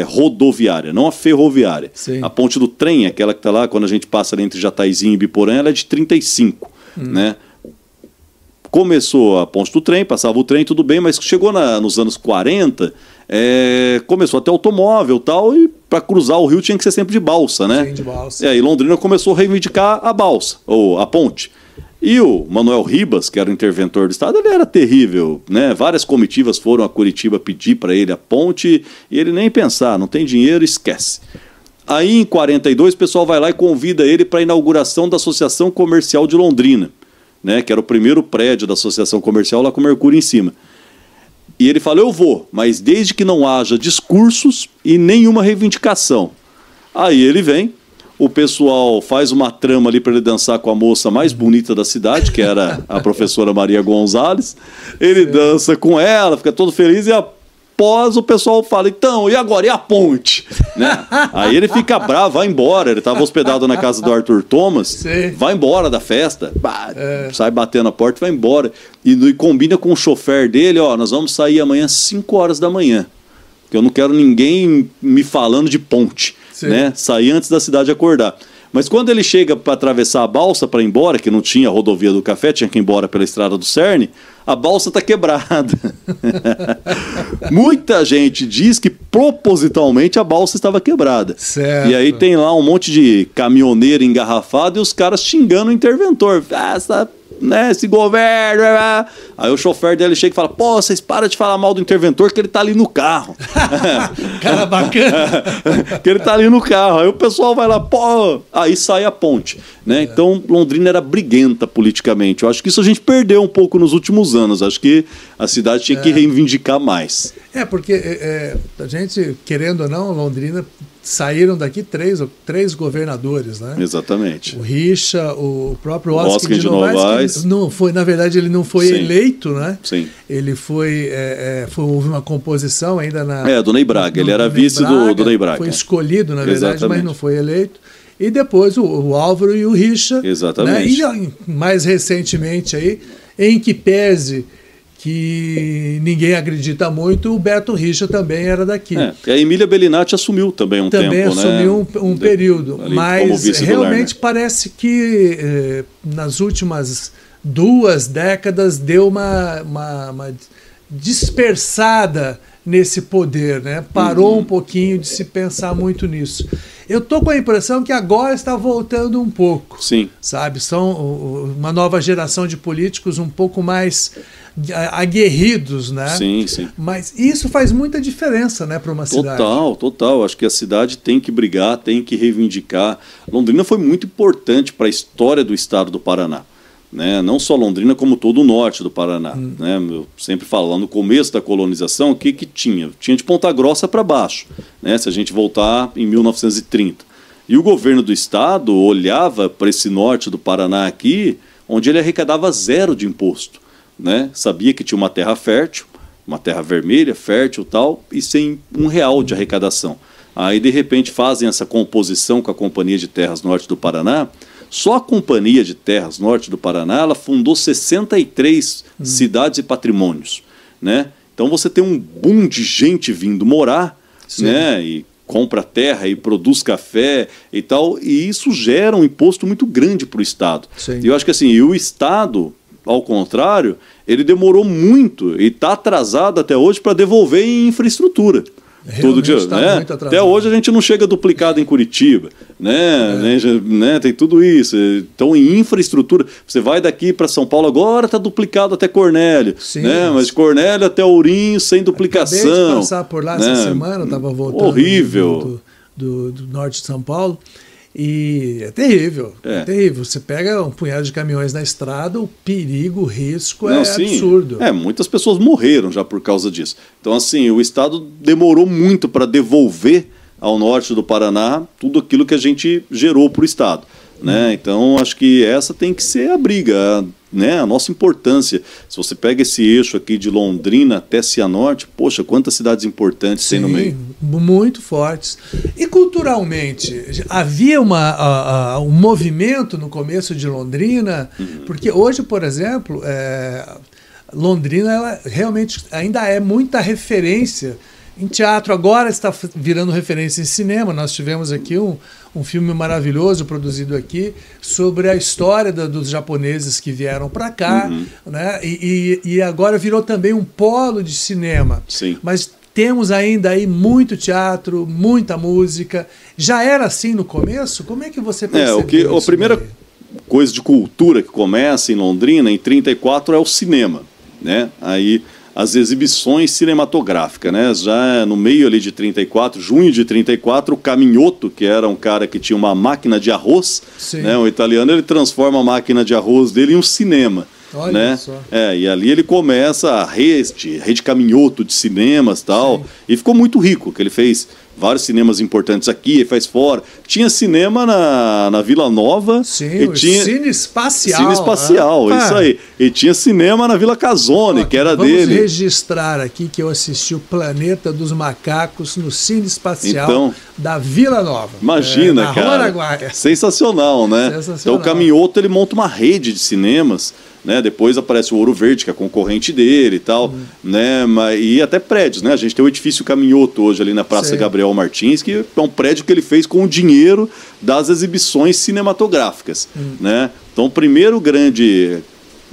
rodoviária, não a ferroviária. A ponte do trem, aquela que está lá, quando a gente passa ali entre Jataizinho e Biporã, ela é de 35, né? Começou a ponte do trem, passava o trem, tudo bem, mas chegou nos anos 40, começou a ter automóvel e tal, e para cruzar o rio tinha que ser sempre de balsa, né? Sim, de balsa. E aí Londrina começou a reivindicar a balsa, ou a ponte. E o Manuel Ribas, que era o interventor do estado, ele era terrível, né? Várias comitivas foram a Curitiba pedir para ele a ponte, e ele nem pensar, não tem dinheiro, esquece. Aí em 42 o pessoal vai lá e convida ele para a inauguração da Associação Comercial de Londrina, né, que era o primeiro prédio da associação comercial lá com o Mercúrio em cima. E ele fala, eu vou, mas desde que não haja discursos e nenhuma reivindicação. Aí ele vem, o pessoal faz uma trama ali para ele dançar com a moça mais bonita da cidade, que era a professora Maria Gonzalez. Ele dança com ela, fica todo feliz e após o pessoal fala, então, e agora? E a ponte? Né? Aí ele fica bravo, vai embora. Ele estava hospedado na casa do Arthur Thomas, vai embora da festa, sai batendo a porta e vai embora. E combina com o chofer dele, ó, nós vamos sair amanhã às 5 horas da manhã, porque eu não quero ninguém me falando de ponte, né? Sair antes da cidade acordar. Mas quando ele chega para atravessar a balsa para ir embora, que não tinha rodovia do Café, tinha que ir embora pela estrada do Cerne, a balsa está quebrada. Muita gente diz que propositalmente a balsa estava quebrada. Certo. E aí tem lá um monte de caminhoneiro engarrafado e os caras xingando o interventor. Esse governo... Aí o chofer dele chega e fala, pô, vocês param de falar mal do interventor que ele tá ali no carro. Cara bacana. Que ele tá ali no carro. Aí o pessoal vai lá, pô... Aí sai a ponte, né? Então Londrina era briguenta politicamente. Eu acho que isso a gente perdeu um pouco nos últimos anos. Acho que a cidade tinha que reivindicar mais. Porque a gente, querendo ou não, Londrina... Saíram daqui três governadores, né? Exatamente. O Richa, o próprio Oscar de Novaes, não foi, na verdade, ele não foi eleito, né? Sim. Ele houve uma composição ainda na... do Ney Braga, ele era vice do Ney Braga. Foi escolhido, na verdade, mas não foi eleito. E depois o Álvaro e o Richa. Exatamente. Né? E mais recentemente aí, em que pese que ninguém acredita muito, o Beto Richa também era daqui. A Emília Bellinati assumiu também tempo, né? Assumiu um período, mas realmente parece que nas últimas 2 décadas deu uma dispersada nesse poder, né? Parou um pouquinho de se pensar muito nisso. Eu tô com a impressão que agora está voltando um pouco. Sim. Sabe? São uma nova geração de políticos um pouco mais aguerridos, né? Sim, sim. Mas isso faz muita diferença, né, para uma cidade. Total. Acho que a cidade tem que brigar, tem que reivindicar. Londrina foi muito importante para a história do estado do Paraná. Né? Não só Londrina, como todo o norte do Paraná. Né? Eu sempre falo, lá no começo da colonização, o que tinha? Tinha de Ponta Grossa para baixo, né? Se a gente voltar em 1930. E o governo do estado olhava para esse norte do Paraná aqui, onde ele arrecadava 0 de imposto. Né? Sabia que tinha uma terra fértil, uma terra vermelha, fértil e tal, e sem R$1 de arrecadação. Aí, de repente, fazem essa composição com a Companhia de Terras Norte do Paraná. Só a Companhia de Terras Norte do Paraná, ela fundou 63 cidades e patrimônios. Né? Então você tem um boom de gente vindo morar, né? E compra terra e produz café e tal, e isso gera um imposto muito grande para o Estado. E eu acho que assim, o Estado, ao contrário, ele demorou muito e está atrasado até hoje para devolver em infraestrutura. Todo dia, né? Até hoje a gente não chega duplicado em Curitiba, né? Tem tudo isso. Então, em infraestrutura, você vai daqui para São Paulo agora, está duplicado até Cornélio, né? Mas Cornélio até Ourinho sem duplicação. Acabei de passar por lá essa semana, estava voltando horrível. Do norte de São Paulo. E é terrível, é terrível. Você pega um punhado de caminhões na estrada, o perigo, o risco absurdo. Muitas pessoas morreram já por causa disso. Então, assim, o Estado demorou muito para devolver ao norte do Paraná tudo aquilo que a gente gerou para o Estado. Né? Então, acho que essa tem que ser a briga, né? A nossa importância. Se você pega esse eixo aqui de Londrina até Cianorte, poxa, quantas cidades importantes tem no meio. Muito fortes. E culturalmente, havia um movimento no começo de Londrina, porque hoje, por exemplo, Londrina ela realmente ainda é muita referência em teatro, agora está virando referência em cinema. Nós tivemos aqui um filme maravilhoso produzido aqui sobre a história dos japoneses que vieram para cá, né? E agora virou também um polo de cinema. Sim. Mas temos ainda aí muito teatro, muita música. Já era assim no começo? Como é que você percebeu a primeira coisa de cultura que começa em Londrina, em 1934, é o cinema, né? Aí as exibições cinematográficas, né? Já no meio ali de 1934, junho de 1934, o Caminhoto, que era um cara que tinha uma máquina de arroz, né? Um italiano, ele transforma a máquina de arroz dele em um cinema. Olha né? Só. E ali ele começa a rede Caminhoto de cinemas e tal, e ficou muito rico, que ele fez vários cinemas importantes aqui, ele faz fora. Tinha cinema na Vila Nova. Sim, Cine Espacial. Cine Espacial, isso aí. E tinha cinema na Vila Casone, que era dele. Vamos registrar aqui que eu assisti o Planeta dos Macacos no Cine Espacial da Vila Nova. Imagina, cara. Sensacional, né? Sensacional. Então o Caminhoto, ele monta uma rede de cinemas. Né? Depois aparece o Ouro Verde, que é concorrente dele e tal, né? E até prédios, né? A gente tem o edifício Caminhoto hoje ali na Praça Gabriel Martins, que é um prédio que ele fez com o dinheiro das exibições cinematográficas, né? Então o primeiro grande,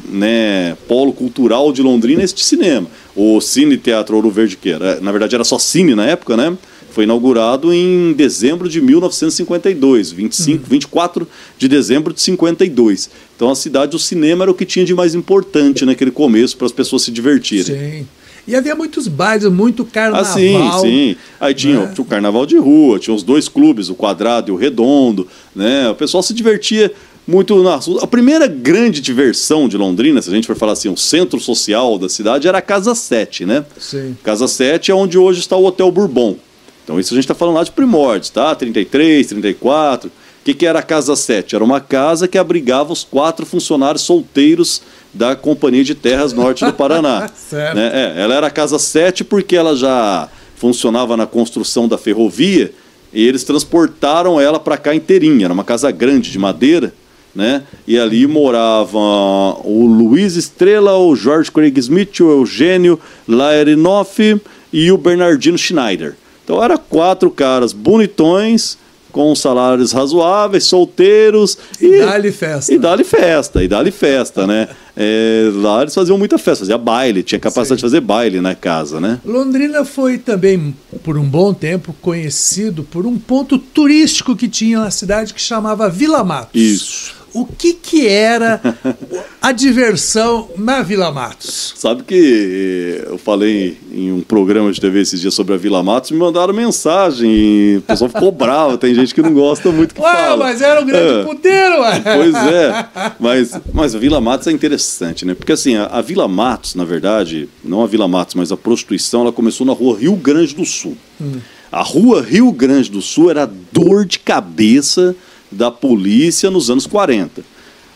né, polo cultural de Londrina é este cinema. O Cine Teatro Ouro Verde, que era, na verdade era só cine na época, né? Foi inaugurado em dezembro de 1952, 24 de dezembro de 52. Então a cidade, o cinema era o que tinha de mais importante naquele começo para as pessoas se divertirem. Sim. E havia muitos bailes, muito carnaval. Sim. Aí tinha o carnaval de rua, tinha os dois clubes, o Quadrado e o Redondo, né? O pessoal se divertia muito na rua. A primeira grande diversão de Londrina, se a gente for falar assim, o centro social da cidade, era a Casa 7, né? Sim. Casa 7 é onde hoje está o Hotel Bourbon. Então isso a gente está falando lá de primórdios, tá? 33, 34. O que era a Casa 7? Era uma casa que abrigava os 4 funcionários solteiros da Companhia de Terras Norte do Paraná. Certo. Né? Ela era a Casa 7 porque ela já funcionava na construção da ferrovia e eles transportaram ela para cá inteirinha. Era uma casa grande de madeira, né? E ali moravam o Luiz Estrela, o Jorge Craig Smith, o Eugênio Laerinoff e o Bernardino Schneider. Então eram 4 caras bonitões, com salários razoáveis, solteiros. E dá-lhe festa. E dá-lhe festa, né? Lá eles faziam muita festa, fazia baile, tinha capacidade de fazer baile na casa, né? Londrina foi também, por um bom tempo, conhecido por um ponto turístico que tinha na cidade que chamava Vila Matos. Isso. O que era a diversão na Vila Matos? Sabe que eu falei em um programa de TV esses dias sobre a Vila Matos, me mandaram mensagem, o pessoal ficou bravo, tem gente que não gosta muito que fala. Mas era um grande puteiro, ué. Pois é, mas a Vila Matos é interessante, né? Porque assim, a Vila Matos, na verdade, não a Vila Matos, mas a prostituição, ela começou na rua Rio Grande do Sul. A rua Rio Grande do Sul era dor de cabeça da polícia nos anos 40.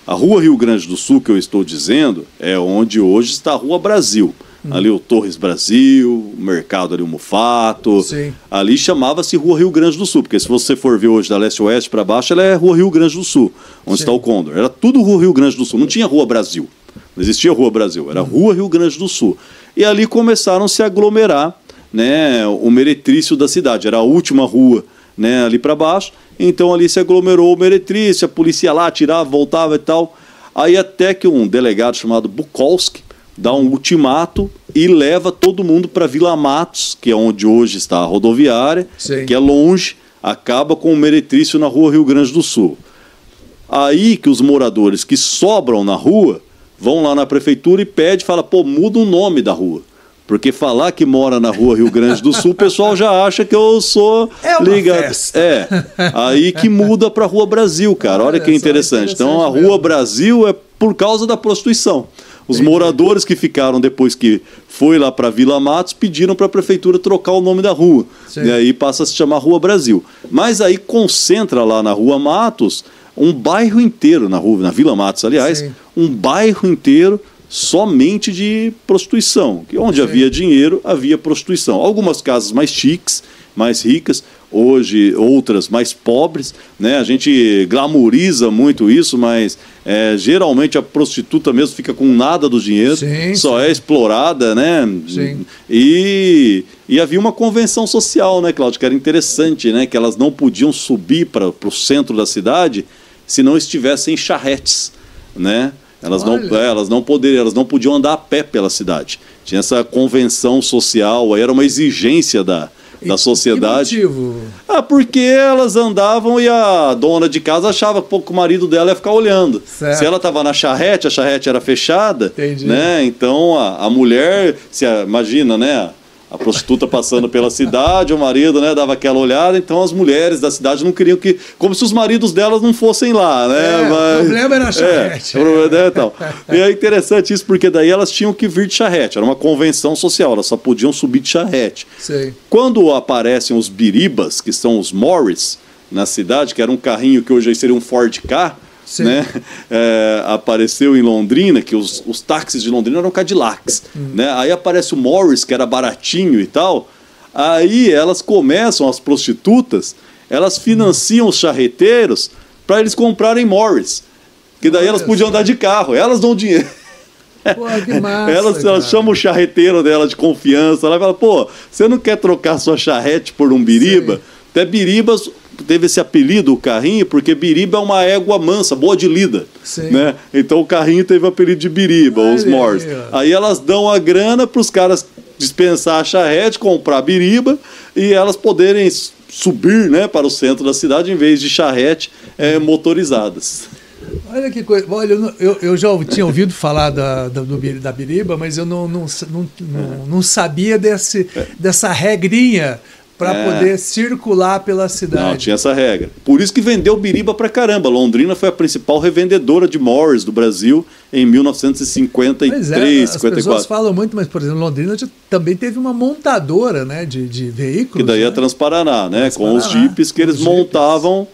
A rua Rio Grande do Sul, que eu estou dizendo, é onde hoje está a Rua Brasil. Ali o Torres Brasil, o mercado ali, o Mufato. Sim. Ali chamava-se Rua Rio Grande do Sul, porque se você for ver hoje da leste-oeste para baixo, ela é Rua Rio Grande do Sul, onde está o Condor. Era tudo Rua Rio Grande do Sul, não tinha Rua Brasil. Não existia Rua Brasil, era Rua Rio Grande do Sul. E ali começaram a se aglomerar, né, o meretrício da cidade. Era a última rua, né, ali para baixo. Então ali se aglomerou o meretrício, a polícia ia lá, tirava, voltava e tal. Aí até que um delegado chamado Bukowski dá um ultimato e leva todo mundo para Vila Matos, que é onde hoje está a rodoviária, que é longe, acaba com o meretrício na rua Rio Grande do Sul. Aí que os moradores que sobram na rua vão lá na prefeitura e pedem, fala, pô, muda o nome da rua. Porque falar que mora na rua Rio Grande do Sul, o pessoal já acha que eu sou ligado. Festa. Aí que muda para Rua Brasil, cara. Olha que interessante. Então a Rua Brasil é por causa da prostituição. Os moradores que ficaram depois que foi lá para Vila Matos pediram para a prefeitura trocar o nome da rua. E aí passa a se chamar Rua Brasil. Mas aí concentra lá na Rua Matos um bairro inteiro, na Vila Matos, aliás, um bairro inteiro somente de prostituição, que onde havia dinheiro, havia prostituição. Algumas casas mais chiques, mais ricas, hoje outras mais pobres, né? A gente glamouriza muito isso, mas geralmente a prostituta mesmo fica com nada do dinheiro, só é explorada, né? E havia uma convenção social, né, Cláudio, que era interessante, né? Que elas não podiam subir para o centro da cidade se não estivessem em charretes, né? Elas não podiam andar a pé pela cidade. Tinha essa convenção social, aí era uma exigência da sociedade. Que motivo? Porque elas andavam e a dona de casa achava que o marido dela ia ficar olhando. Certo. Se ela estava na charrete, a charrete era fechada, né? Então a mulher, imagina, né? A prostituta passando pela cidade, o marido, né, dava aquela olhada, então as mulheres da cidade não queriam que... Como se os maridos delas não fossem lá, né? O problema era a charrete. E é interessante isso, porque daí elas tinham que vir de charrete, era uma convenção social, elas só podiam subir de charrete. Quando aparecem os biribas, que são os Morris, na cidade, que era um carrinho que hoje seria um Ford Ka, né? Apareceu em Londrina, que os táxis de Londrina eram Cadillacs, né? Aí aparece o Morris, que era baratinho e tal. Aí elas começam, as prostitutas, elas financiam os charreteiros para eles comprarem Morris, que daí elas podiam andar de carro, elas dão dinheiro. Pô, que massa, elas chamam o charreteiro dela de confiança, ela fala, pô, você não quer trocar sua charrete por um biriba? Até biribas teve esse apelido, o carrinho, porque biriba é uma égua mansa, boa de lida, né? Então o carrinho teve o apelido de biriba, os Morris. Aí elas dão a grana para os caras dispensar a charrete, comprar biriba e elas poderem subir, né, para o centro da cidade em vez de charrete motorizadas. Olha que coisa. Olha, eu já tinha ouvido falar da biriba, mas eu não sabia dessa regrinha para poder circular pela cidade. Não, tinha essa regra. Por isso que vendeu biriba pra caramba. Londrina foi a principal revendedora de Morris do Brasil em 1953, as 54. Pessoas falam muito, mas, por exemplo, Londrina também teve uma montadora, né, de veículos. Que daí é Transparaná, né, com os jipes que eles montavam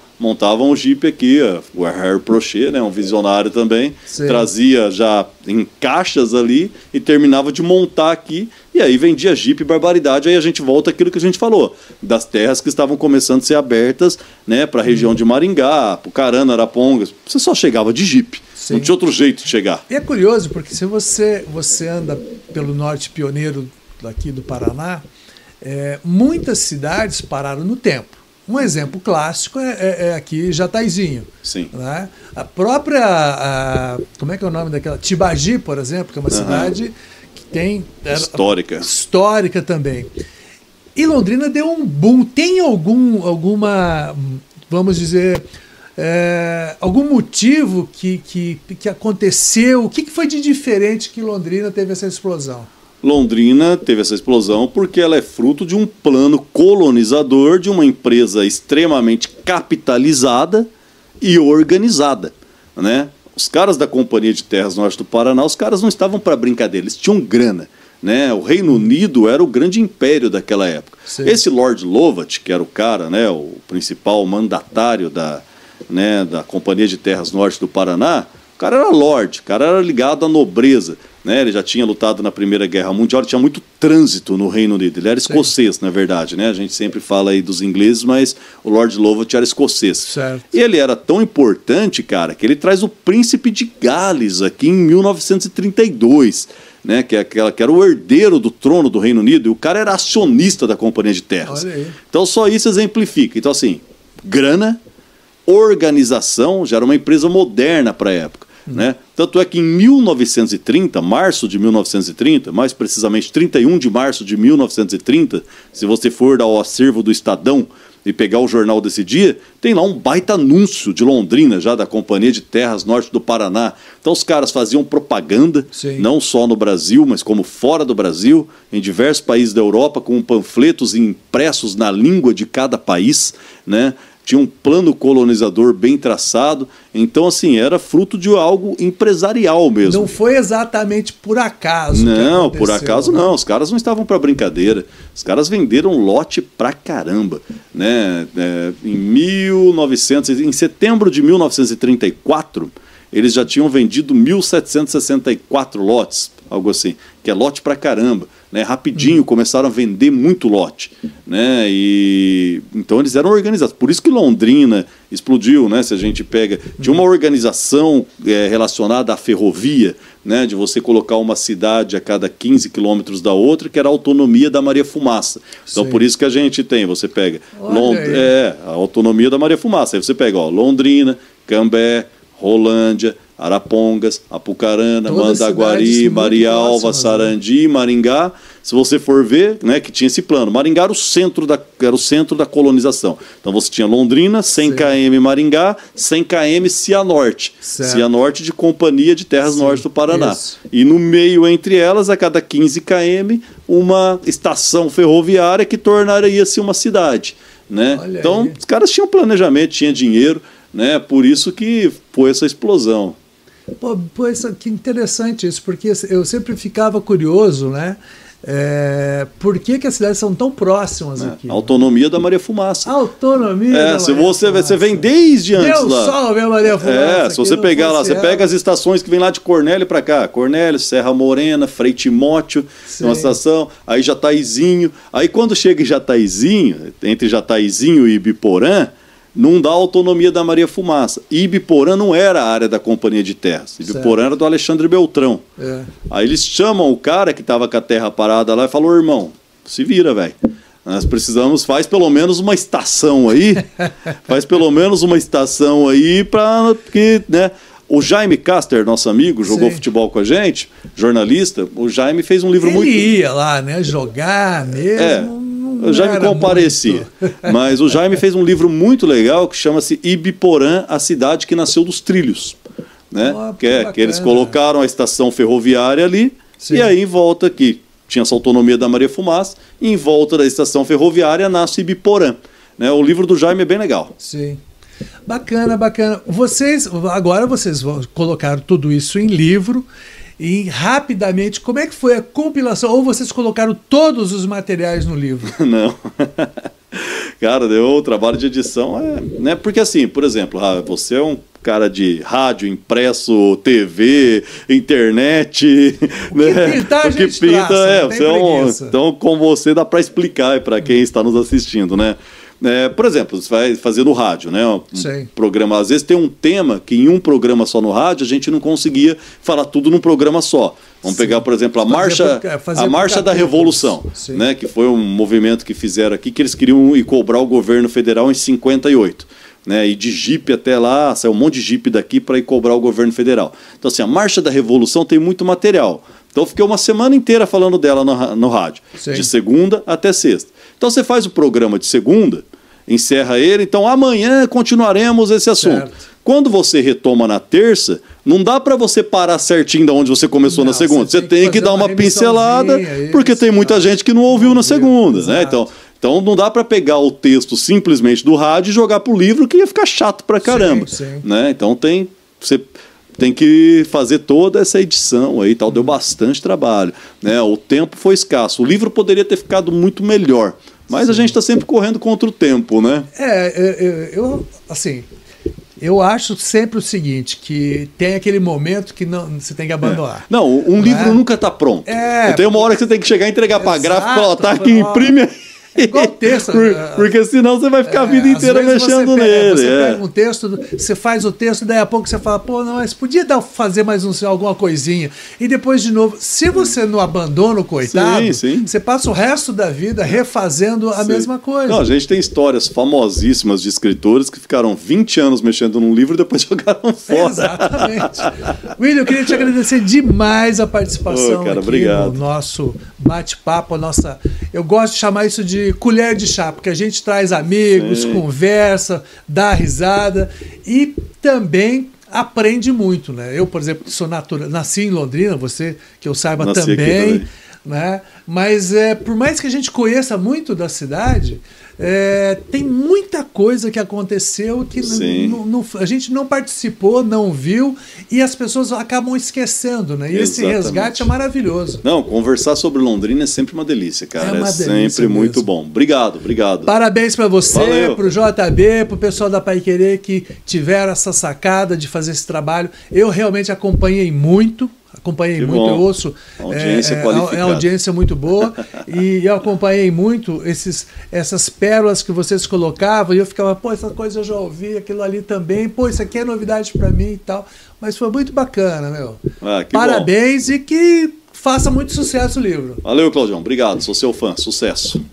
o Jeep aqui, o Herr Prochet, né, um visionário também, trazia já em caixas ali e terminava de montar aqui, e aí vendia Jeep barbaridade. Aí a gente volta àquilo que a gente falou, das terras que estavam começando a ser abertas, né, para a região de Maringá, Pucarana, Arapongas. Você só chegava de Jeep, não tinha outro jeito de chegar. E é curioso, porque se você anda pelo norte pioneiro aqui do Paraná, muitas cidades pararam no tempo. Um exemplo clássico é aqui Jataizinho. Sim. Né? A própria, como é que é o nome daquela? Tibagi, por exemplo, que é uma cidade que tem... Histórica também. E Londrina deu um boom. Tem alguma, vamos dizer, algum motivo que aconteceu? O que foi de diferente que Londrina teve essa explosão? Londrina teve essa explosão porque ela é fruto de um plano colonizador de uma empresa extremamente capitalizada e organizada, né? Os caras da Companhia de Terras Norte do Paraná, os caras não estavam para brincadeira, eles tinham grana, né? O Reino Unido era o grande império daquela época. Sim. Esse Lord Lovat, que era o cara, né, o principal mandatário da Companhia de Terras Norte do Paraná, o cara era lord, o cara era ligado à nobreza, né? Ele já tinha lutado na Primeira Guerra Mundial, ele tinha muito trânsito no Reino Unido. Ele era escocês, na verdade, né? A gente sempre fala aí dos ingleses, mas o Lord Lovat era escocês. Certo. E ele era tão importante, cara, que ele traz o Príncipe de Gales aqui em 1932, né? Que era o herdeiro do trono do Reino Unido, e o cara era acionista da Companhia de Terras. Olha aí. Então só isso exemplifica. Então assim, grana, organização, já era uma empresa moderna para a época. Né? Tanto é que em 1930, março de 1930, mais precisamente 31 de março de 1930, se você for ao acervo do Estadão e pegar o jornal desse dia, tem lá um baita anúncio de Londrina, já da Companhia de Terras Norte do Paraná. Então os caras faziam propaganda, sim, não só no Brasil, mas como fora do Brasil, em diversos países da Europa, com panfletos impressos na língua de cada país, né? Tinha um plano colonizador bem traçado, então assim, era fruto de algo empresarial mesmo. Não foi exatamente por acaso. Não, por acaso não, os caras não estavam para brincadeira, os caras venderam lote pra caramba, né? Em setembro de 1934, eles já tinham vendido 1.764 lotes, algo assim, que é lote pra caramba. Né, rapidinho começaram a vender muito lote, né, e então eles eram organizados, por isso que Londrina explodiu, né, se a gente pega, tinha uma organização relacionada à ferrovia, né, de você colocar uma cidade a cada 15 quilômetros da outra, que era a autonomia da Maria Fumaça. Então sim, por isso que a gente tem, você pega a autonomia da Maria Fumaça, aí você pega Londrina, Cambé, Rolândia, Arapongas, Apucarana, todas Mandaguari, Marialva, próximas, Sarandi, né? Maringá. Se você for ver, né, que tinha esse plano. Maringá era o centro da colonização. Então você tinha Londrina, 100 km Maringá, 100 km Cianorte. Certo. Cianorte de Companhia de Terras Norte do Paraná. Isso. E no meio entre elas, a cada 15 km, uma estação ferroviária que tornaria-se uma cidade. Né? Então os caras tinham planejamento, tinham dinheiro, né? Por isso que foi essa explosão. Pô, que interessante isso, porque eu sempre ficava curioso, né? Por que as cidades são tão próximas aqui? A autonomia da Maria Fumaça. A autonomia da se Maria Fumaça. Você vem desde antes Deus lá. Salve a Maria Fumaça. Se você pegar lá, você pega as estações que vem lá de Cornélio para cá. Cornélio, Serra Morena, Frei Timóteo, uma estação, aí Jataizinho. Aí quando chega em Jataizinho, entre Jataizinho e Ibiporã, não dá autonomia da Maria Fumaça. Ibiporã não era a área da Companhia de Terras. Ibiporã era do Alexandre Beltrão. Aí eles chamam o cara que estava com a terra parada lá e falou: irmão, se vira, velho. Nós precisamos, faz pelo menos uma estação aí. Faz pelo menos uma estação aí para que, né? O Jaime Caster, nosso amigo, jogou futebol com a gente, jornalista. O Jaime fez um livro muito... Ele ia lá, né? Jogar mesmo... Eu já me comparecia, mas o Jaime fez um livro muito legal que chama-se Ibiporã, a cidade que nasceu dos trilhos, né? Que eles colocaram a estação ferroviária ali. Sim. E aí em volta aqui tinha essa autonomia da Maria Fumaça, e em volta da estação ferroviária nasce Ibiporã, né? O livro do Jaime é bem legal. Sim. Bacana, bacana. Agora vocês vão colocar tudo isso em livro. E rapidamente, como é que foi a compilação? Ou vocês colocaram todos os materiais no livro? Não. Cara, o trabalho de edição né? Porque assim, por exemplo, você é um cara de rádio, impresso, TV, internet, né? O que pinta, então com você dá para explicar para quem está nos assistindo, né? Por exemplo, você vai fazer no rádio, né? Sim. Programa, às vezes tem um tema que em um programa só no rádio a gente não conseguia falar tudo num programa só. Vamos pegar, por exemplo, a Marcha da Revolução, né? Que foi um movimento que fizeram aqui, que eles queriam ir cobrar o governo federal em 58. Né, e de jipe até lá, saiu um monte de jipe daqui para ir cobrar o governo federal. Então, assim, a Marcha da Revolução tem muito material. Então, eu fiquei uma semana inteira falando dela no rádio, sim, de segunda até sexta. Então, você faz o programa de segunda, encerra ele, então amanhã continuaremos esse assunto. Certo. Quando você retoma na terça, não dá para você parar certinho de onde você começou na segunda. Você tem que dar uma pincelada, porque tem muita gente que não ouviu na segunda, né? Então não dá para pegar o texto simplesmente do rádio e jogar pro livro, que ia ficar chato pra caramba. Sim, sim. Né? Então você tem que fazer toda essa edição aí, tal. Deu bastante trabalho, né? O tempo foi escasso. O livro poderia ter ficado muito melhor, mas sim, a gente está sempre correndo contra o tempo, né? Eu acho sempre o seguinte, que tem aquele momento que você tem que abandonar. Não, um livro nunca está pronto. Tem uma hora que você tem que chegar e entregar para a gráfica e falar, tá aqui, imprime aí. É igual texto. Porque senão você vai ficar a vida inteira mexendo nele. Você pega um texto, você faz o texto, daí a pouco você fala, pô, não, mas podia fazer mais alguma coisinha. E depois de novo, se você não abandona o coitado, sim, você passa o resto da vida refazendo a mesma coisa. Não, a gente tem histórias famosíssimas de escritores que ficaram 20 anos mexendo num livro e depois jogaram fora. Exatamente. William, eu queria te agradecer demais a participação aqui obrigado. No nosso bate-papo, eu gosto de chamar isso de colher de chá, porque a gente traz amigos, sim, conversa, dá risada e também aprende muito, né? Eu, por exemplo, nasci em Londrina, você, que eu saiba, também, né? Mas por mais que a gente conheça muito da cidade, tem muita coisa que aconteceu que a gente não participou, não viu, e as pessoas acabam esquecendo, né? E esse resgate é maravilhoso. Não, conversar sobre Londrina é sempre uma delícia, cara. É sempre muito bom. Obrigado. Parabéns para você, para o JB, para o pessoal da Paiquerê que tiveram essa sacada de fazer esse trabalho. Eu realmente acompanhei muito, eu ouço, a audiência muito boa, e eu acompanhei muito essas pérolas que vocês colocavam, e eu ficava, pô, essa coisa eu já ouvi, aquilo ali também, pô, isso aqui é novidade para mim e tal, mas foi muito bacana, meu. Parabéns bom. E que faça muito sucesso o livro. Valeu, Claudião, obrigado, sou seu fã, sucesso.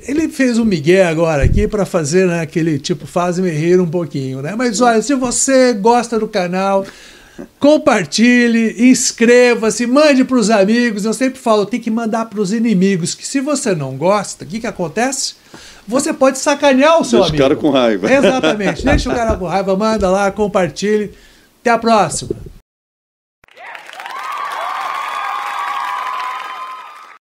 Ele fez um migué agora aqui para fazer, né, aquele tipo, faz-me rir um pouquinho, né, mas olha, se você gosta do canal, compartilhe, inscreva-se, mande para os amigos. Eu sempre falo, tem que mandar para os inimigos, que se você não gosta, o que acontece? Você pode sacanear o seu amigo. Deixa o cara com raiva. Exatamente, deixa o cara com raiva, manda lá, compartilhe. Até a próxima.